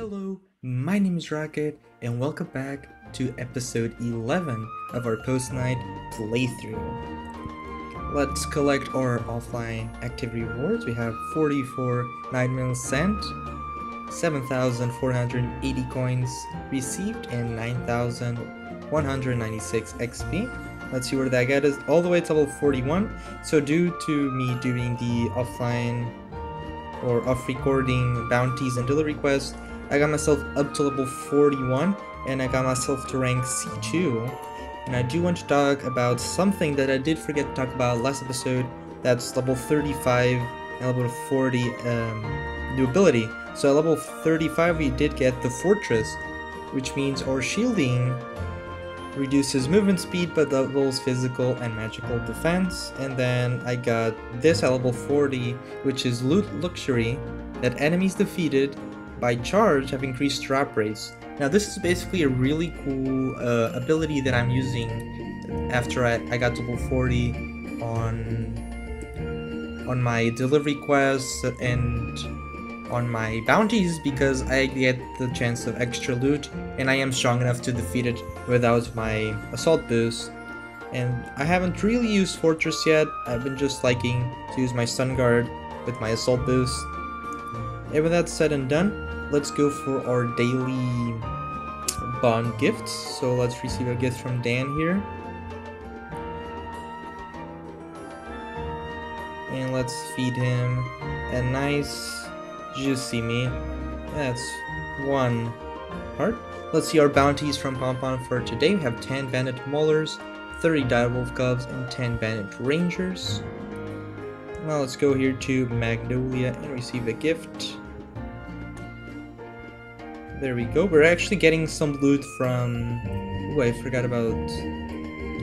Hello, my name is Rocket, and welcome back to episode 11 of our Postknight playthrough. Let's collect our offline activity rewards. We have 44 9 cent, 7,480 coins received, and 9,196 XP. Let's see where that got us, all the way to level 41. So due to me doing the offline or off-recording bounties and delivery quests, I got myself up to level 41, and I got myself to rank C2. And I do want to talk about something that I did forget to talk about last episode. That's level 35 and level 40 new ability. So at level 35 we did get the Fortress, which means our shielding reduces movement speed but doubles physical and magical defense. And then I got this at level 40, which is Loot Luxury, that enemies defeated by charge have increased drop rates. Now this is basically a really cool ability that I'm using after I got to level 40 on my delivery quests and on my bounties, because I get the chance of extra loot and I am strong enough to defeat it without my assault boost. And I haven't really used Fortress yet. I've been just liking to use my stun guard with my assault boost. And with that said and done, let's go for our daily bond gifts. So let's receive a gift from Dan here. And let's feed him a nice juicy meat. That's one heart. Let's see our bounties from Pompon for today. We have 10 bandit maulers, 30 direwolf cubs, and 10 bandit rangers. Now let's go here to Magnolia and receive a gift. There we go. We're actually getting some loot from... Oh, I forgot about the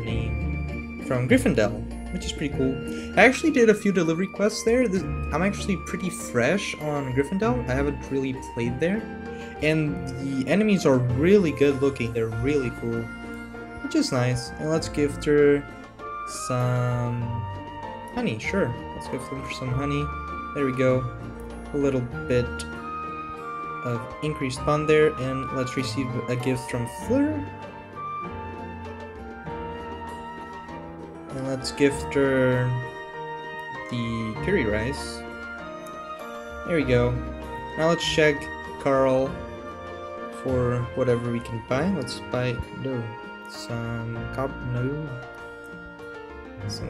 name. From Gryffindor, which is pretty cool. I actually did a few delivery quests there. I'm actually pretty fresh on Gryffindor. I haven't really played there. And the enemies are really good looking. They're really cool, which is nice. And let's gift her some honey. Sure, let's gift them for some honey. There we go. A little bit of increased bond there, and let's receive a gift from Fleur. And let's gift her the curry rice. There we go. Now let's check Carl for whatever we can buy. Let's buy some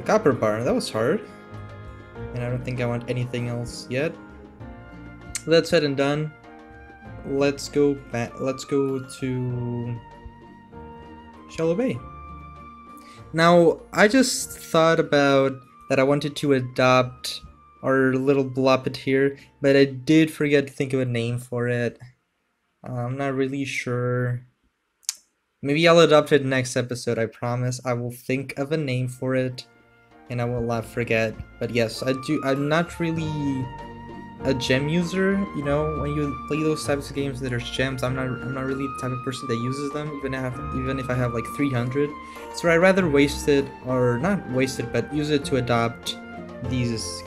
copper bar. That was hard. And I don't think I want anything else yet. That said and done, let's go back. Let's go to Shallow Bay. Now, I just thought about that I wanted to adopt our little bloppet here, but I did forget to think of a name for it. I'm not really sure. Maybe I'll adopt it next episode, I promise. I will think of a name for it, and I will not forget. But yes, I'm not really a gem user, you know. When you play those types of games that are gems, I'm not really the type of person that uses them, even if I have like 300. So I'd rather waste it, or not waste it, but use it to adopt this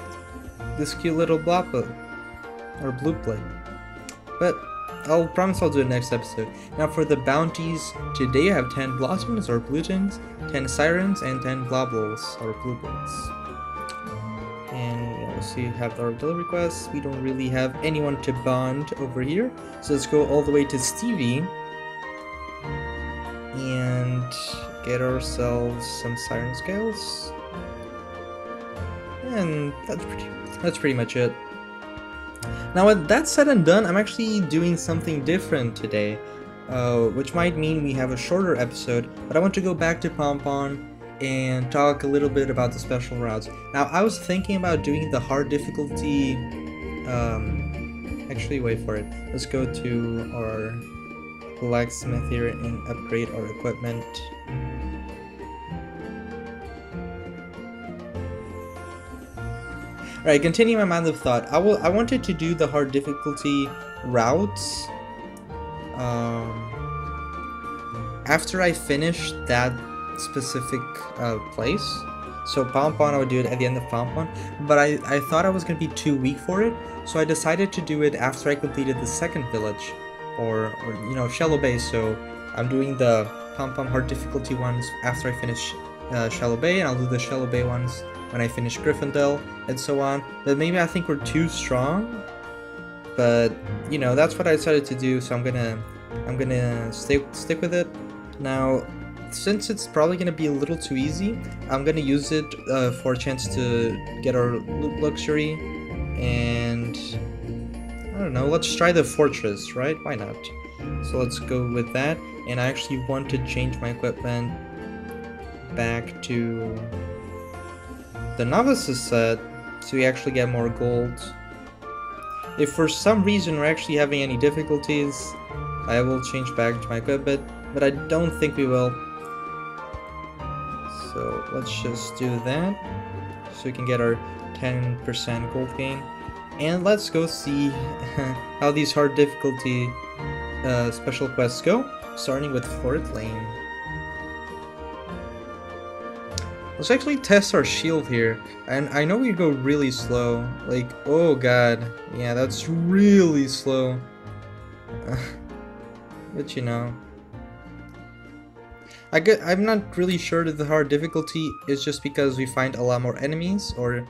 cute little bloppa or blue plate. But I'll promise I'll do it next episode. Now for the bounties, today I have 10 blossoms or blutons, 10 sirens, and 10 blobbles or bluebills. And we have our delivery requests. We don't really have anyone to bond over here, so let's go all the way to Stevie and get ourselves some siren scales. And that's pretty much it. Now with that said and done, I'm actually doing something different today, which might mean we have a shorter episode, but I want to go back to Pompon and talk a little bit about the special routes. Now, I was thinking about doing the hard difficulty. Actually, wait for it. Let's go to our blacksmith here and upgrade our equipment. Alright, continuing my mind of thought. I wanted to do the hard difficulty routes after I finish that specific place. So Pompon, I would do it at the end of Pompon, but I thought I was going to be too weak for it, so I decided to do it after I completed the second village. or you know, shallow bay. So I'm doing the Pompon hard difficulty ones after I finish shallow bay, and I'll do the shallow bay ones when I finish Gryffindor and so on. But maybe I think we're too strong. But you know, that's what I decided to do. So I'm gonna stick with it. Now, since it's probably gonna be a little too easy, I'm gonna use it for a chance to get our loot luxury, and I don't know, let's try the fortress, right? Why not? So let's go with that, and I actually want to change my equipment back to the novices set so we actually get more gold. If for some reason we're actually having any difficulties, I will change back to my equipment, but I don't think we will. So let's just do that so we can get our 10% gold gain. And let's go see how these hard difficulty special quests go, starting with 4th lane. Let's actually test our shield here, and I know we go really slow, like, oh god, yeah, that's really slow. But you know, I'm not really sure that the hard difficulty is just because we find a lot more enemies, or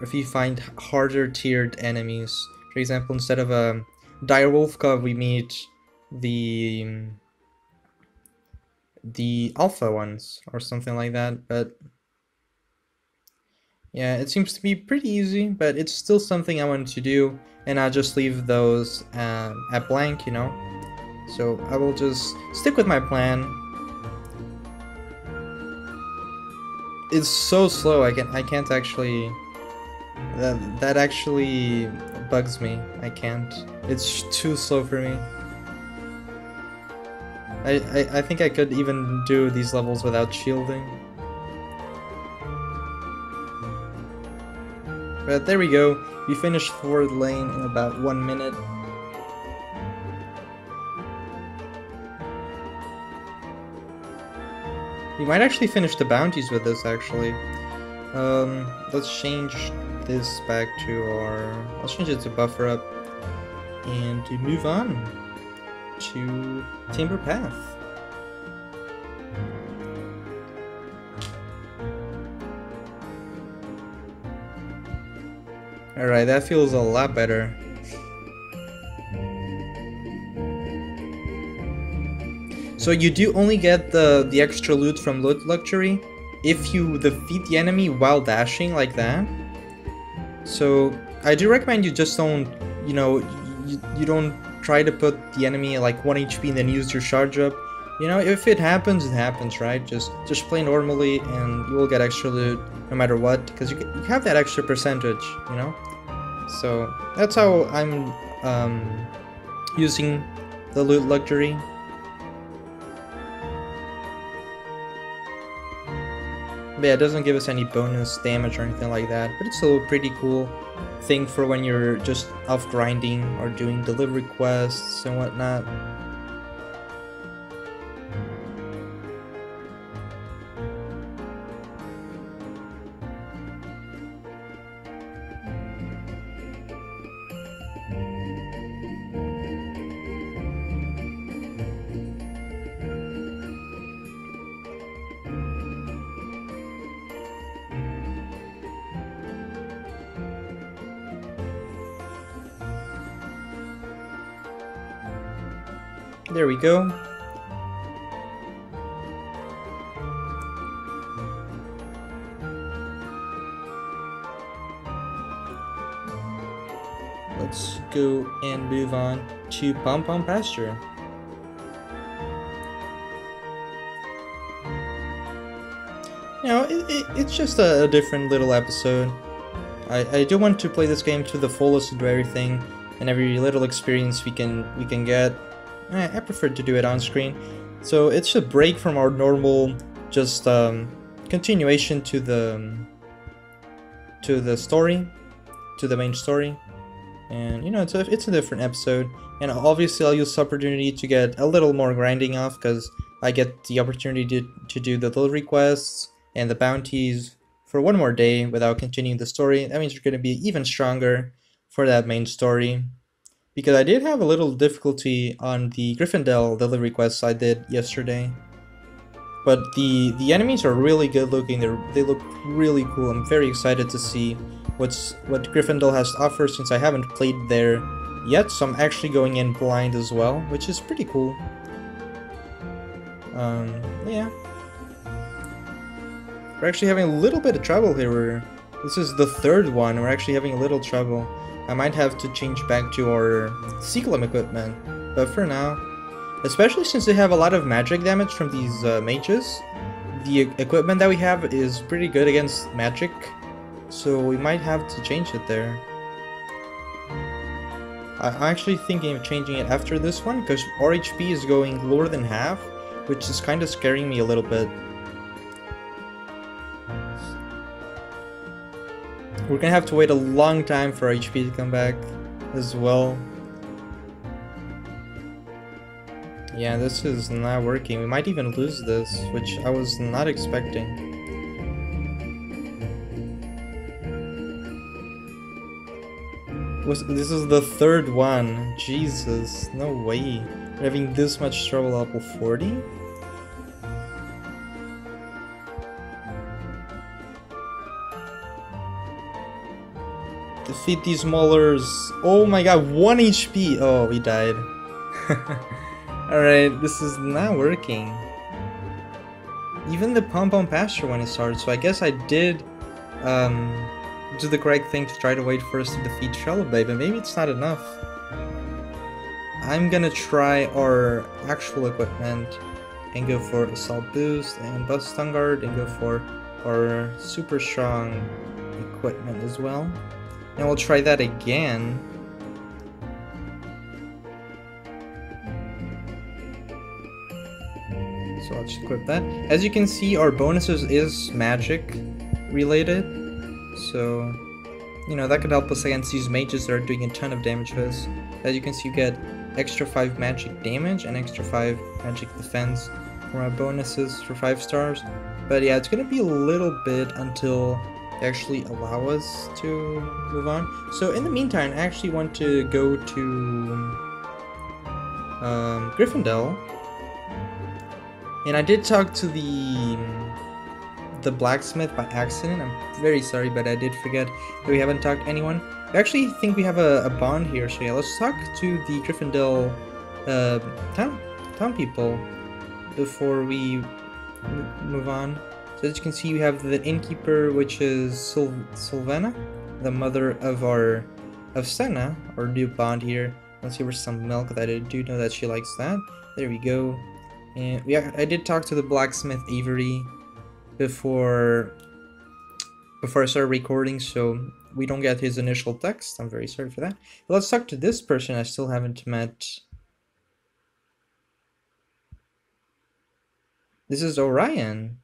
if you find harder tiered enemies. For example, instead of a direwolf cub, we meet the alpha ones or something like that. But yeah, it seems to be pretty easy, but it's still something I wanted to do, and I'll just leave those at blank, you know. So I will just stick with my plan. It's so slow. I can't actually. That actually bugs me. I can't. It's too slow for me. I think I could even do these levels without shielding. But there we go. We finished 4th lane in about 1 minute. We might actually finish the bounties with this, actually. Let's change this back to our... Let's change it to buffer up. And to move on to Timber Path. Alright, that feels a lot better. So you do only get the extra loot from loot luxury if you defeat the enemy while dashing like that. So I do recommend you just don't, you know, you don't try to put the enemy at like 1 HP and then use your charge up. You know, if it happens, right? Just play normally and you will get extra loot no matter what, because you have that extra percentage, you know? So that's how I'm using the loot luxury. But yeah, it doesn't give us any bonus damage or anything like that, but it's still a pretty cool thing for when you're just off grinding or doing delivery quests and whatnot. There we go. Let's go and move on to Pompon pasture. You know, it's just a different little episode. I do want to play this game to the fullest and do everything and every little experience we can get. I prefer to do it on screen. So it's a break from our normal just continuation to the story, to the main story. And you know, it's a different episode, and obviously I'll use this opportunity to get a little more grinding off, because I get the opportunity to do the delivery quests and the bounties for one more day without continuing the story. That means you're going to be even stronger for that main story. because I did have a little difficulty on the Gryffindor delivery quests I did yesterday. But the enemies are really good looking. They look really cool. I'm very excited to see what Gryffindor has to offer since I haven't played there yet. So I'm actually going in blind as well, which is pretty cool. Yeah. We're actually having a little bit of trouble here. This is the third one. We're actually having a little trouble. I might have to change back to our Seaglum equipment, but for now, especially since they have a lot of magic damage from these mages, the equipment that we have is pretty good against magic, so we might have to change it there. I'm actually thinking of changing it after this one, because our HP is going lower than half, which is kind of scaring me a little bit. We're gonna have to wait a long time for HP to come back as well. Yeah, this is not working. We might even lose this, which I was not expecting. This is the third one. Jesus, no way. We're having this much trouble at level 40? Defeat these maulers. Oh my god, 1 HP! Oh, we died. Alright, this is not working. Even the Pompon pasture one is hard, so I guess I did do the correct thing to try to wait for us to defeat Shelobay, but maybe it's not enough. I'm gonna try our actual equipment and go for Assault Boost and Bust Stun Guard and go for our super strong equipment as well. And we'll try that again. So I'll just equip that. As you can see, our bonuses is magic related. So, you know, that could help us against these mages that are doing a ton of damage to us. As you can see, you get extra 5 magic damage and extra 5 magic defense from our bonuses for 5 stars. But yeah, it's gonna be a little bit until they actually allow us to move on. So in the meantime, I actually want to go to Gryffindor. And I did talk to the blacksmith by accident. I'm very sorry, but I did forget that we haven't talked to anyone. I actually think we have a bond here, so yeah, let's talk to the Gryffindor town people before we move on. So as you can see, we have the innkeeper, which is Sylvana, the mother of Senna, our new bond here. Let's give her some milk, that I do know that she likes that. There we go. And I did talk to the blacksmith Avery before I started recording, so we don't get his initial text. I'm very sorry for that. But let's talk to this person I still haven't met. This is Orion.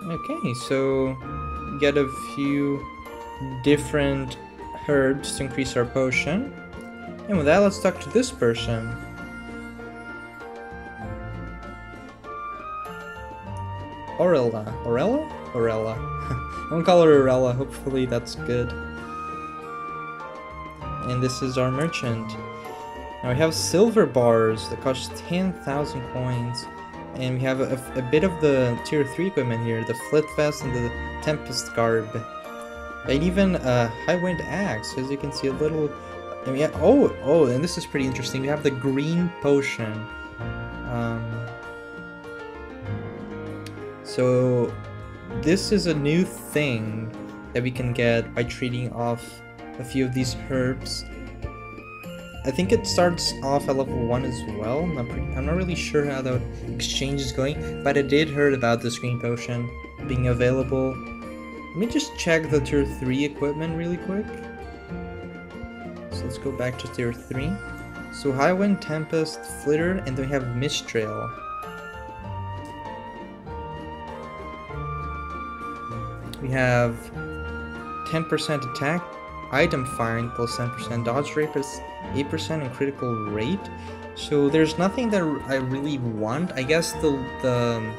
Okay, so we get a few different herbs to increase our potion. And with that, let's talk to this person. Aurella. Aurella? Aurella. I'm gonna call her Aurella, hopefully that's good. And this is our merchant. Now we have silver bars that cost 10,000 coins. And we have a bit of the tier 3 equipment here, the Flit Vest and the Tempest Garb. And even a High Wind Axe, as you can see a little... And we have, oh, and this is pretty interesting, we have the Green Potion. So this is a new thing that we can get by trading off a few of these herbs. I think it starts off at level 1 as well. I'm not really sure how the exchange is going, but I did heard about this green potion being available. Let me just check the tier 3 equipment really quick. So let's go back to tier 3. So High Wind, Tempest, Flitter, and then we have Mistral. We have 10% attack, item firing plus 10%, dodge rate plus 8%, and critical rate. So there's nothing that I really want. I guess the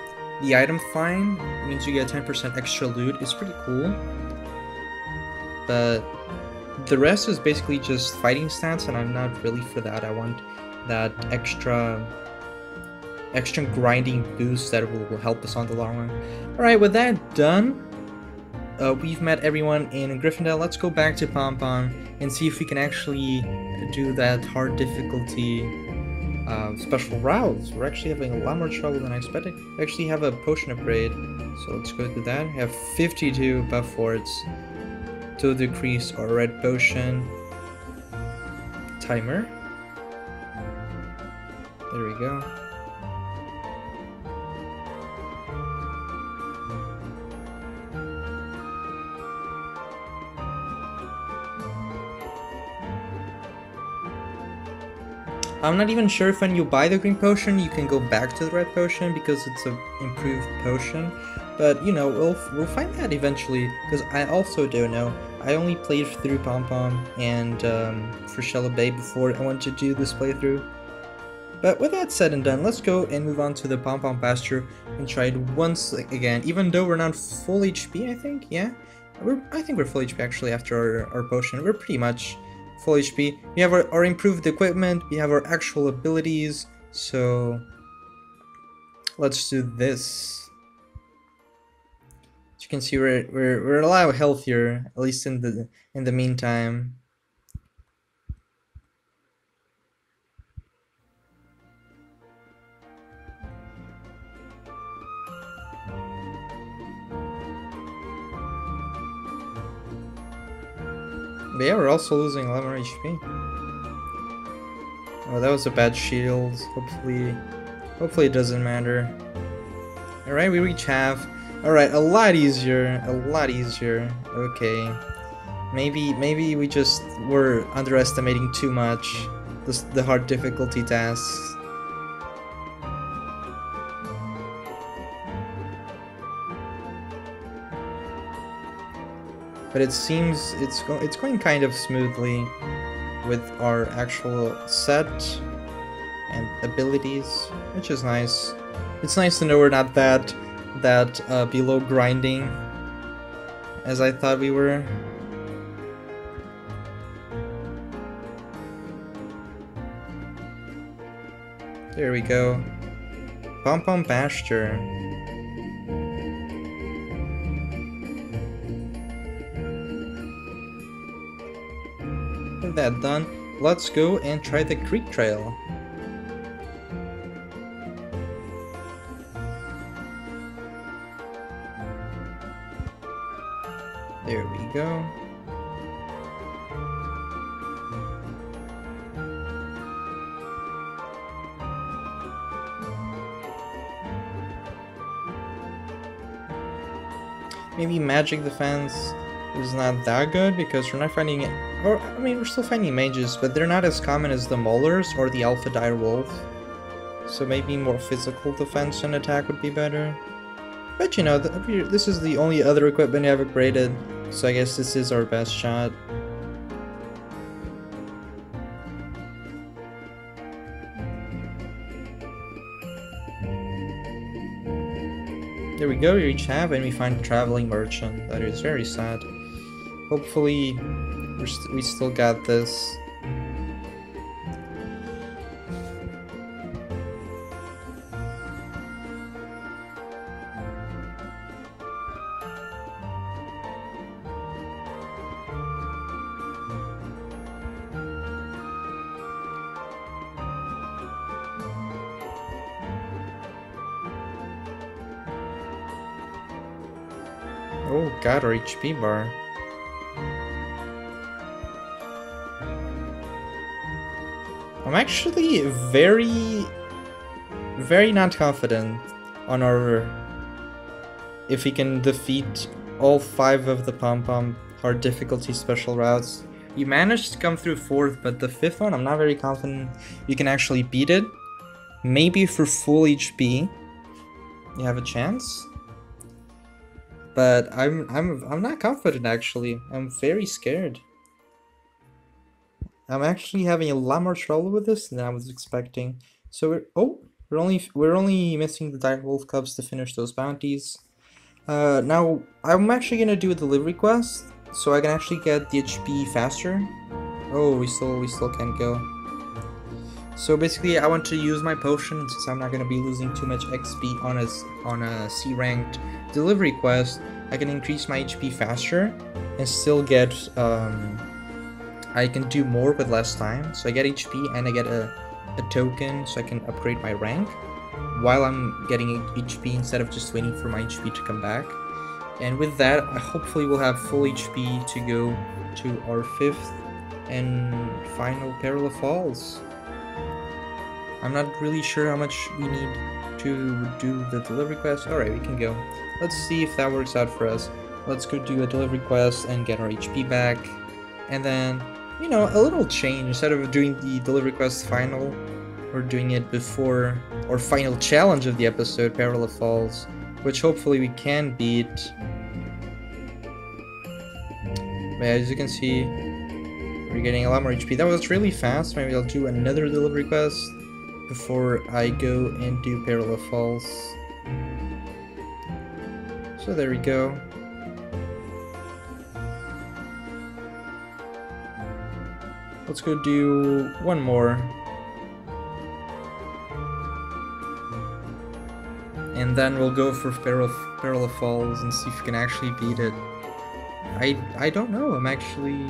item find means you get 10% extra loot. It's pretty cool. But the rest is basically just fighting stats, and I'm not really for that. I want that extra grinding boost that will help us on the long run. Alright, with that done, we've met everyone in Gryffindor. Let's go back to Pompon and see if we can actually do that hard difficulty special routes. We're actually having a lot more trouble than I expected. We actually have a potion upgrade, so let's go do that. We have 52 buff forts to decrease our red potion timer. There we go. I'm not even sure if when you buy the green potion you can go back to the red potion because it's an improved potion, but you know, we'll find that eventually, because I also don't know. I only played through Pompon and for Shallow Bay before I went to do this playthrough. But with that said and done, let's go and move on to the Pompon pasture and try it once again, even though we're not full HP, I think. Yeah, I think we're full HP actually after our potion. We're pretty much full HP. We have our improved equipment, we have our actual abilities, so let's do this. As you can see, we're a lot healthier, at least in the meantime. But yeah, we're also losing 11 HP. Oh, that was a bad shield. Hopefully it doesn't matter. Alright, we reach half. Alright, a lot easier. Okay. Maybe we just were underestimating too much the hard difficulty tasks. But it seems it's going kind of smoothly with our actual set and abilities, which is nice. It's nice to know we're not that below grinding as I thought we were. There we go. Pompon pasture. With that done, let's go and try the creek trail. There we go. Maybe magic defense is not that good because we're not finding it. Or, I mean, we're still finding mages, but they're not as common as the Maulers or the Alpha Dire Wolf. So maybe more physical defense and attack would be better. But you know, this is the only other equipment we have upgraded, so I guess this is our best shot. There we go, we reach half and we find a traveling merchant. That is very sad. Hopefully, we still got this. Oh god, our HP bar. I'm actually very not confident on our... if we can defeat all 5 of the Pompon hard difficulty special routes. You managed to come through 4th, but the 5th one, I'm not very confident you can actually beat it. Maybe for full HP, you have a chance. But I'm not confident actually. I'm very scared. I'm actually having a lot more trouble with this than I was expecting. So we're only missing the dire wolf cubs to finish those bounties. Now I'm actually gonna do a delivery quest so I can actually get the HP faster. Oh, we still can't go. So basically, I want to use my potion since I'm not gonna be losing too much XP on a C ranked delivery quest. I can increase my HP faster and still get I can do more with less time. So I get HP and I get a token so I can upgrade my rank while I'm getting HP instead of just waiting for my HP to come back. And with that, hopefully we'll have full HP to go to our 5th and final Peril of Falls. I'm not really sure how much we need to do the delivery quest. Alright, we can go. Let's see if that works out for us. Let's go do a delivery quest and get our HP back. And then, you know, a little change. Instead of doing the delivery quest final, we're doing it before our final challenge of the episode, Peril of Falls, which hopefully we can beat. But as you can see, we're getting a lot more HP. That was really fast. Maybe I'll do another delivery quest before I go and do Peril of Falls. So there we go. Let's go do one more. And then we'll go for Peril of Falls and see if we can actually beat it. I don't know. I'm actually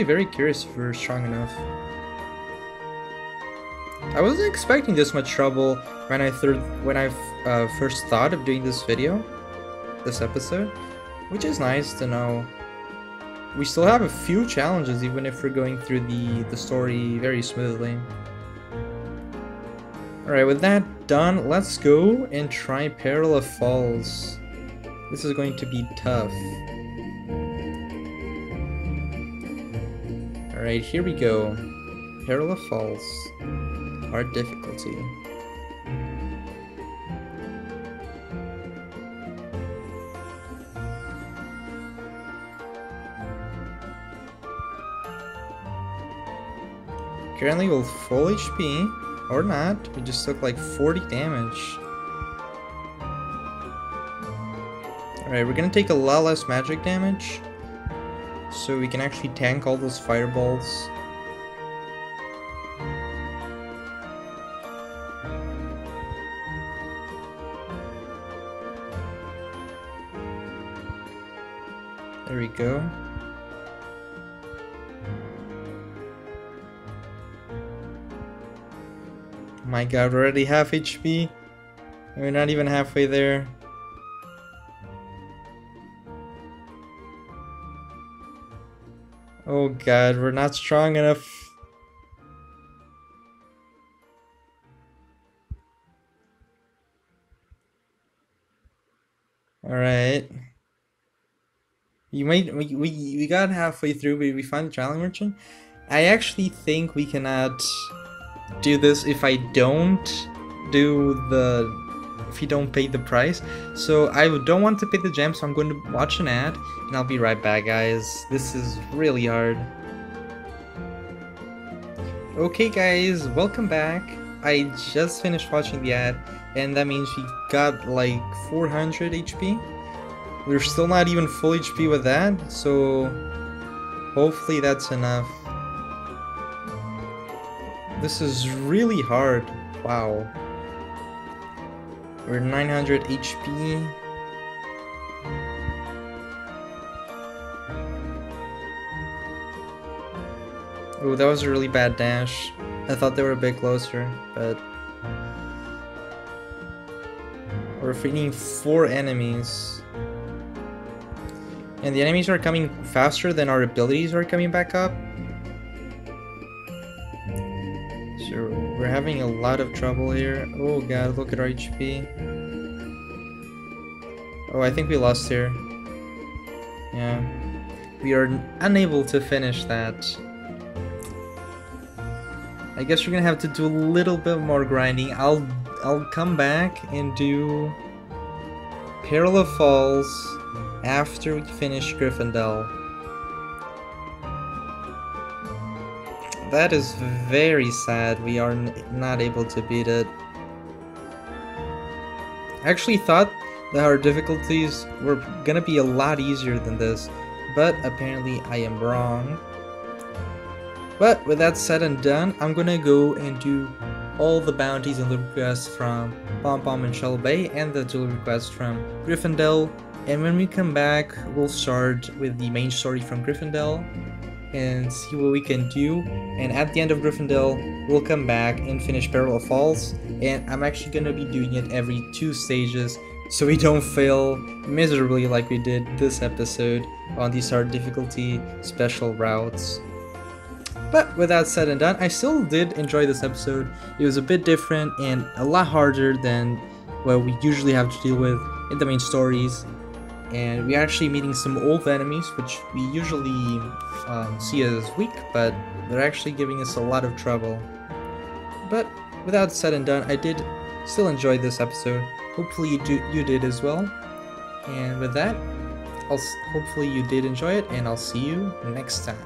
very curious if we're strong enough. I wasn't expecting this much trouble when I first thought of doing this episode, which is nice to know. We still have a few challenges even if we're going through the story very smoothly. Alright, with that done, let's go and try Peril of Falls. This is going to be tough. Alright, here we go. Peril of Falls. Hard difficulty. Currently with full HP, or not, we just took like 40 damage. Alright, we're gonna take a lot less magic damage, so we can actually tank all those fireballs. There we go. My god, we're already half HP. And we're not even halfway there. Oh god, we're not strong enough. Alright. We got halfway through, but we find the traveling merchant. I actually think we cannot do this if I don't if you don't pay the price. So I don't want to pay the gem, so I'm going to watch an ad and I'll be right back, guys. This is really hard. Okay guys, welcome back. I just finished watching the ad and that means we got like 400 HP. We're still not even full HP with that, so hopefully that's enough. This is really hard. Wow. We're 900 HP. Oh, that was a really bad dash. I thought they were a bit closer, but we're fighting 4 enemies. And the enemies are coming faster than our abilities are coming back up. So we're having a lot of trouble here. Oh god, look at our HP. Oh, I think we lost here. Yeah. We are unable to finish that. I guess we're gonna have to do a little bit more grinding. I'll come back and do Peril of Falls after we finish Gryffindor. That is very sad. We are not able to beat it. I actually thought that our difficulties were gonna be a lot easier than this, but apparently I am wrong. But with that said and done, I'm gonna go and do all the bounties and the requests from Pompon and Shell Bay and the dual requests from Gryffindel. And when we come back, we'll start with the main story from Gryffindel and see what we can do. And at the end of Gryffindel, we'll come back and finish Parallel Falls. And I'm actually gonna be doing it every 2 stages so we don't fail miserably like we did this episode on these hard difficulty special routes. But with that said and done, I still did enjoy this episode. It was a bit different and a lot harder than what we usually have to deal with in the main stories. And we're actually meeting some old enemies, which we usually see as weak, but they're actually giving us a lot of trouble. But with that said and done, I did still enjoy this episode. Hopefully you did as well. And with that, hopefully you did enjoy it, and I'll see you next time.